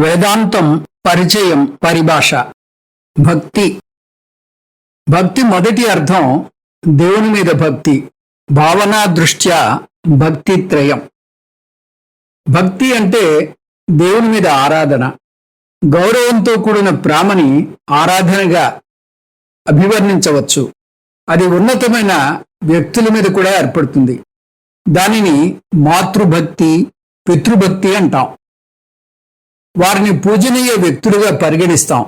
వేదాంతం పరిచయం పరిభాష. భక్తి. భక్తి మొదటి అర్థం దేవుని మీద భక్తి. భావనా దృష్ట్యా భక్తిత్రయం. భక్తి అంటే దేవుని మీద ఆరాధన, గౌరవంతో కూడిన ప్రేమని ఆరాధనగా అభివర్ణించవచ్చు. అది ఉన్నతమైన వ్యక్తుల మీద కూడా ఏర్పడుతుంది. దానిని మాతృభక్తి, పితృభక్తి అంటాం. వారిని పూజనీయ వ్యక్తులుగా పరిగణిస్తాం.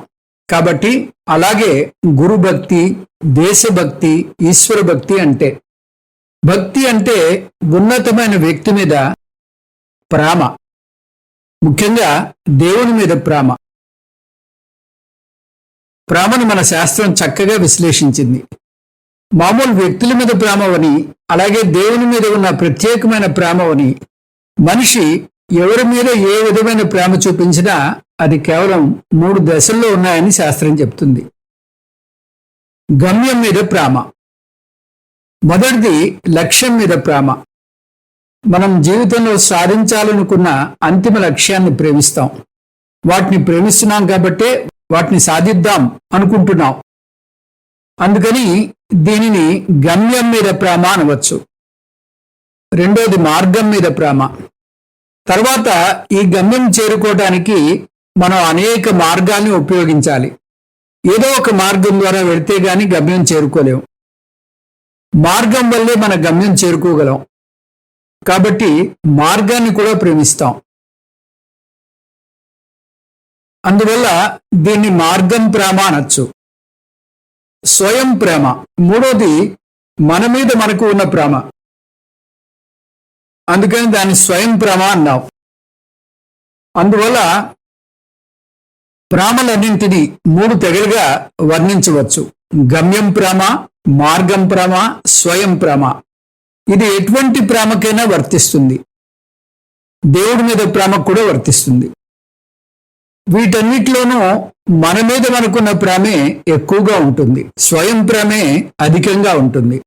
కాబట్టి అలాగే గురుభక్తి, దేశభక్తి, ఈశ్వర భక్తి అంటే. భక్తి అంటే ఉన్నతమైన వ్యక్తి మీద ప్రేమ, ముఖ్యంగా దేవుని మీద ప్రేమ. ప్రేమను మన శాస్త్రం చక్కగా విశ్లేషించింది. మామూలు వ్యక్తుల మీద ప్రేమవని, అలాగే దేవుని మీద ఉన్న ప్రత్యేకమైన ప్రేమవని. మనిషి ఎవరి మీద ఏ విధమైన ప్రేమ చూపించినా అది కేవలం 3 దశల్లో ఉన్నాయని శాస్త్రం చెప్తుంది. గమ్యం మీద ప్రేమ. మొదటిది లక్ష్యం మీద ప్రేమ. మనం జీవితంలో సాధించాలనుకున్న అంతిమ లక్ష్యాన్ని ప్రేమిస్తాం. వాటిని ప్రేమిస్తున్నాం కాబట్టే వాటిని సాధిద్దాం అనుకుంటున్నాం. అందుకని దీనిని గమ్యం మీద ప్రేమ అనవచ్చు. రెండోది మార్గం మీద ప్రేమ. తర్వాత ఈ గమ్యం చేరుకోవడానికి మనం అనేక మార్గాల్ని ఉపయోగించాలి. ఏదో ఒక మార్గం ద్వారా వెళితే గాని గమ్యం చేరుకోలేం. మార్గం వల్లే మన గమ్యం చేరుకోగలం. కాబట్టి మార్గాన్ని కూడా ప్రేమిస్తాం. అందువల్ల దీన్ని మార్గం ప్రేమ అనొచ్చు. స్వయం ప్రేమ. మూడోది మన మీద మనకు ఉన్న ప్రేమ. అందుకని దాన్ని స్వయం ప్రేమ అన్నాం. అందువల్ల ప్రేమలన్నింటినీ 3 తెగలుగా వర్ణించవచ్చు. గమ్యం ప్రేమ, మార్గం ప్రేమ, స్వయం ప్రేమ. ఇది ఎటువంటి ప్రేమకైనా వర్తిస్తుంది. దేవుడి మీద ప్రేమ కూడా వర్తిస్తుంది. వీటన్నిటిలోనూ మన మీద మనకున్న ప్రేమే ఎక్కువగా ఉంటుంది. స్వయం ప్రేమే అధికంగా ఉంటుంది.